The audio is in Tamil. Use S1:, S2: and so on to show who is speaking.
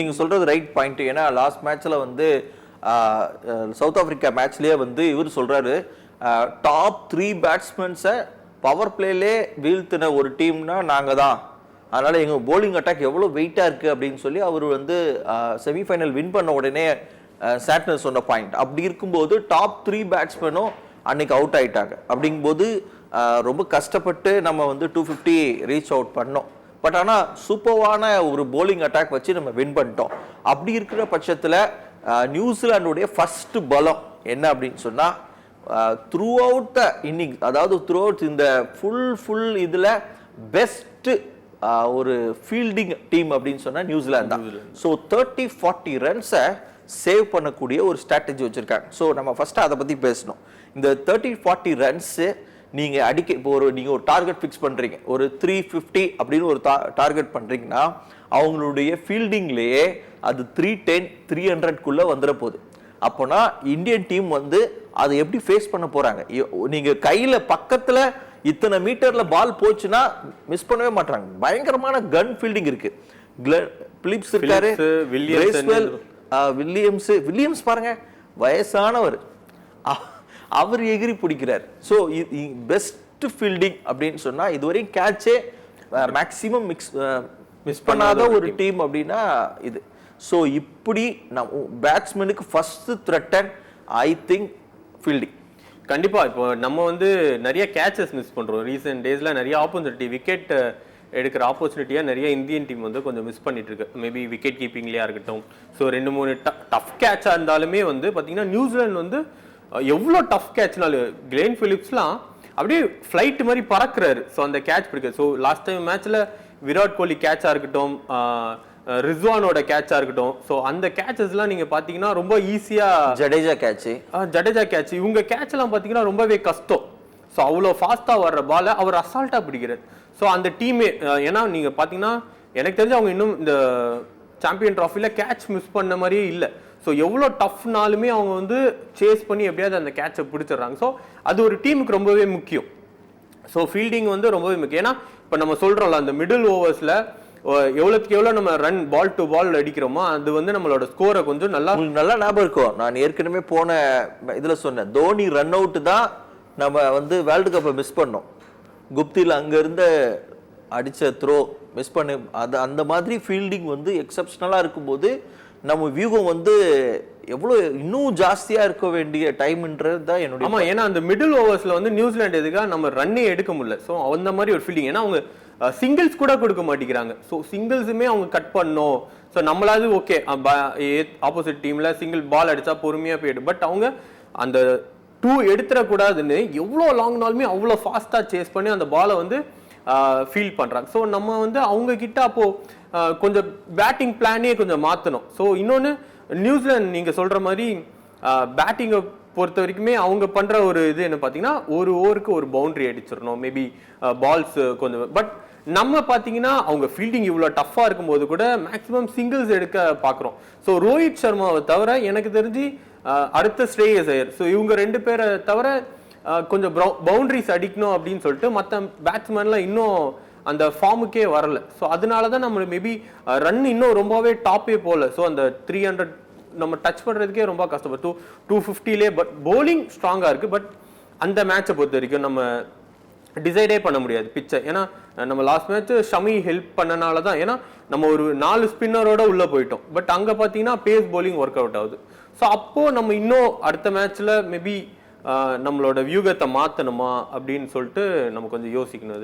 S1: நீங்க சொல்றது ரைட் பாயிண்ட். ஏன்னா லாஸ்ட் மேட்ச்ல வந்து சவுத் ஆப்பிரிக்கா மேட்ச்லயே வந்து இவர் சொல்றாரு, டாப் 3 பேட்ஸ்மேன்ஸை பவர் பிளேலே வீழ்த்தின ஒரு டீம்னா நாங்க தான். அதனால எங்க போலிங் அட்டாக் எவ்வளவு வெயிட்டா இருக்கு அப்படின்னு சொல்லி அவர் வந்து செமிஃபைனல் வின் பண்ண உடனே சாட்னர் சொன்ன பாயிண்ட். அப்படி இருக்கும்போது டாப் 3 பேட்ஸ்மேனும் அன்னைக்கு அவுட் ஆயிட்டாங்க. அப்படிங்கும்போது ரொம்ப கஷ்டப்பட்டு நம்ம வந்து 250 ரீச் அவுட் பண்ணோம். பட் ஆனால் சூப்பர்வான ஒரு போலிங் அட்டாக் வச்சு நம்ம வின் பண்ணிட்டோம். அப்படி இருக்கிற பட்சத்தில் நியூசிலாண்டுடைய ஃபர்ஸ்ட் பலம் என்ன அப்படின்னு சொன்னால், த்ரூ அவுட் த இன்னிங்ஸ், அதாவது த்ரூ அவுட் இந்த ஃபுல் இதில் பெஸ்ட் ஒரு ஃபீல்டிங் டீம் அப்படின்னு சொன்னால் நியூசிலாந்து தான். ஸோ 30-40 ரன்ஸை சேவ் பண்ணக்கூடிய ஒரு ஸ்ட்ராட்டஜி வச்சுருக்காங்க. ஸோ நம்ம ஃபஸ்ட்டு அதை பற்றி பேசணும். இந்த 30-40 ரன்ஸு நீங்கள் இப்போ நீங்கள் ஒரு டார்கெட் ஃபிக்ஸ் பண்ணுறீங்க, ஒரு 350 அப்படின்னு ஒரு டார்கெட் பண்ணுறீங்கன்னா அவங்களுடைய ஃபீல்டிங்லேயே அது 310 300க்குள்ளே வந்துட போகுது. அப்போனா இந்தியன் டீம் வந்து அதை எப்படி ஃபேஸ் பண்ண போகிறாங்க? நீங்கள் கையில் பக்கத்தில் இத்தனை மீட்டரில் பால் போச்சுன்னா மிஸ் பண்ணவே மாட்டாங்க. பயங்கரமான கன் ஃபீல்டிங் இருக்கு. பிலிப்ஸ் இருக்காரு, வில்லியம்ஸ் பாருங்க, வயசானவர், அவர் எகிரி பிடிக்கிறார். ஸோ பெஸ்ட் ஃபீல்டிங் அப்படின்னு சொன்னா இதுவரையும் கேட்சே மேக்சிமம் மிஸ் பண்ணாத ஒரு டீம் அப்படின்னா இது. ஸோ இப்படி நம்ம பேட்ஸ்மேனுக்கு first threaten I think fielding.
S2: கண்டிப்பா இப்போ நம்ம வந்து நிறைய கேச்சஸ் மிஸ் பண்றோம். ரீசெண்ட் டேஸ்ல நிறைய ஆப்பர்ச்சுனிட்டி, விக்கெட் எடுக்கிற ஆப்பர்ச்சுனிட்டியா நிறைய இந்தியன் டீம் வந்து கொஞ்சம் மிஸ் பண்ணிட்டு இருக்கு. மேபி விக்கெட் கீப்பிங்லயா இருக்கட்டும். ஸோ 2-3 டஃப் கேட்சா இருந்தாலுமே வந்து பாத்தீங்கன்னா நியூசிலாந்து வந்து எவ்வளோ டஃப் கேட்ச்னாலும் கிளென் பிலிப்ஸ்லாம் அப்படியே ஃப்ளைட் மாதிரி பறக்குறாரு. ஸோ அந்த கேட்ச் பிடிக்க. ஸோ லாஸ்ட் டைம் மேட்ச்ல விராட் கோலி கேட்சா இருக்கட்டும், ரிஸ்வானோட கேட்சா இருக்கட்டும், ஸோ அந்த கேட்சஸ்லாம் நீங்க பாத்தீங்கன்னா ரொம்ப ஈஸியா,
S1: ஜடேஜா கேட்ச்,
S2: இவங்க கேட்ச் எல்லாம் பாத்தீங்கன்னா ரொம்பவே கஷ்டம். ஸோ அவ்வளோ ஃபாஸ்டா வர்ற பால அவர் அசால்ட்டா பிடிக்கிறார். ஸோ அந்த டீமே, ஏன்னா நீங்க பாத்தீங்கன்னா எனக்கு தெரிஞ்சு அவங்க இன்னும் இந்த சாம்பியன் ட்ராஃபில கேட்ச் மிஸ் பண்ண மாதிரியே இல்லை. ஸோ எவ்வளோ டஃப்னாலுமே அவங்க வந்து சேஸ் பண்ணி எப்படியாவது அந்த கேட்சை பிடிச்சிடுறாங்க. ஸோ அது ஒரு டீமுக்கு ரொம்பவே முக்கியம். ஸோ ஃபீல்டிங் வந்து ரொம்பவே முக்கியம். ஏன்னா இப்போ நம்ம சொல்றோம்ல, அந்த மிடில் ஓவர்ஸ்ல எவ்வளோக்கு எவ்வளோ நம்ம ரன் பால் டு பால் அடிக்கிறோமோ அது வந்து நம்மளோட ஸ்கோரை கொஞ்சம் நல்லா
S1: ஞாபகம் இருக்கும். நான் ஏற்கனவே போன இதில் சொன்னேன், தோனி ரன் அவுட் தான் நம்ம வந்து வேர்ல்டு கப்பை மிஸ் பண்ணோம். குப்தியில் அங்கேருந்து அடித்த த்ரோ மிஸ் பண்ணி அந்த மாதிரி ஃபீல்டிங் வந்து எக்ஸப்ஷனலாக இருக்கும்போது நம்ம வியூகம் வந்து எவ்வளோ இன்னும் ஜாஸ்தியாக இருக்க வேண்டிய டைம்ன்றது தான் என்னுடைய.
S2: ஆமாம், ஏன்னா அந்த மிடில் ஓவர்ஸில் வந்து நியூசிலாந்து எதுக்காக நம்ம ரன்னே எடுக்க முடியல. ஸோ அந்த மாதிரி ஒரு ஃபீல்டிங், ஏன்னா அவங்க சிங்கிள்ஸ் கூட கொடுக்க மாட்டேங்கிறாங்க. ஸோ சிங்கிள்ஸுமே அவங்க கட் பண்ணோம். ஸோ நம்மளாவது ஓகே, ஆப்போசிட் டீமில் சிங்கிள் பால் அடித்தா பொறுமையாக போயிடும். பட் அவங்க அந்த 2 எடுத்துடக்கூடாதுன்னு எவ்வளோ லாங்னாலுமே அவ்வளோ ஃபாஸ்ட்டாக சேஸ் பண்ணி அந்த பாலை வந்து ஃபீல் பண்ணுறாங்க. ஸோ நம்ம வந்து அவங்க கிட்ட அப்போது கொஞ்சம் பேட்டிங் பிளானே கொஞ்சம் மாற்றணும். ஸோ இன்னொன்று, நியூசிலாந்து நீங்கள் சொல்கிற மாதிரி பேட்டிங்கை பொறுத்த வரைக்குமே அவங்க பண்ணுற ஒரு இது என்ன பார்த்தீங்கன்னா, ஒரு ஓவருக்கு ஒரு பவுண்டரி அடிச்சிடணும், மேபி பால்ஸ் கொஞ்சம். பட் நம்ம பார்த்தீங்கன்னா அவங்க ஃபீல்டிங் இவ்வளோ டஃப்பாக இருக்கும்போது கூட மேக்ஸிமம் சிங்கிள்ஸ் எடுக்க பார்க்குறோம். ஸோ ரோஹித் சர்மாவை தவிர எனக்கு தெரிஞ்சு அடுத்த ஸ்ரேயஸ் ஐயர், ஸோ இவங்க 2 பேரை தவிர கொஞ்சம் பவுண்டரிஸ் அடிக்கணும் அப்படின்னு சொல்லிட்டு மற்ற பேட்ஸ்மேன்லாம் இன்னும் அந்த ஃபார்முக்கே வரல. ஸோ அதனால தான் நம்ம மேபி ரன் இன்னும் ரொம்பவே டாப்பே போகல. ஸோ அந்த 300 நம்ம டச் பண்ணுறதுக்கே ரொம்ப கஷ்டப்படும். 250லே பட் போலிங் ஸ்ட்ராங்காக இருக்குது. பட் அந்த மேட்சை பொறுத்த வரைக்கும் நம்ம டிசைடே பண்ண முடியாது பிச்சை. ஏன்னா நம்ம லாஸ்ட் மேட்ச் ஷமி ஹெல்ப் பண்ணனால தான், ஏன்னா நம்ம ஒரு 4 ஸ்பின்னரோட உள்ளே போயிட்டோம். பட் அங்கே பார்த்தீங்கன்னா பேஸ் போலிங் ஒர்க் அவுட் ஆகுது. ஸோ அப்போது நம்ம இன்னும் அடுத்த மேட்ச்சில் மேபி நம்மளோட வியூகத்தை மாற்றணுமா அப்படின்னு சொல்லிட்டு நம்ம கொஞ்சம் யோசிக்கணும்.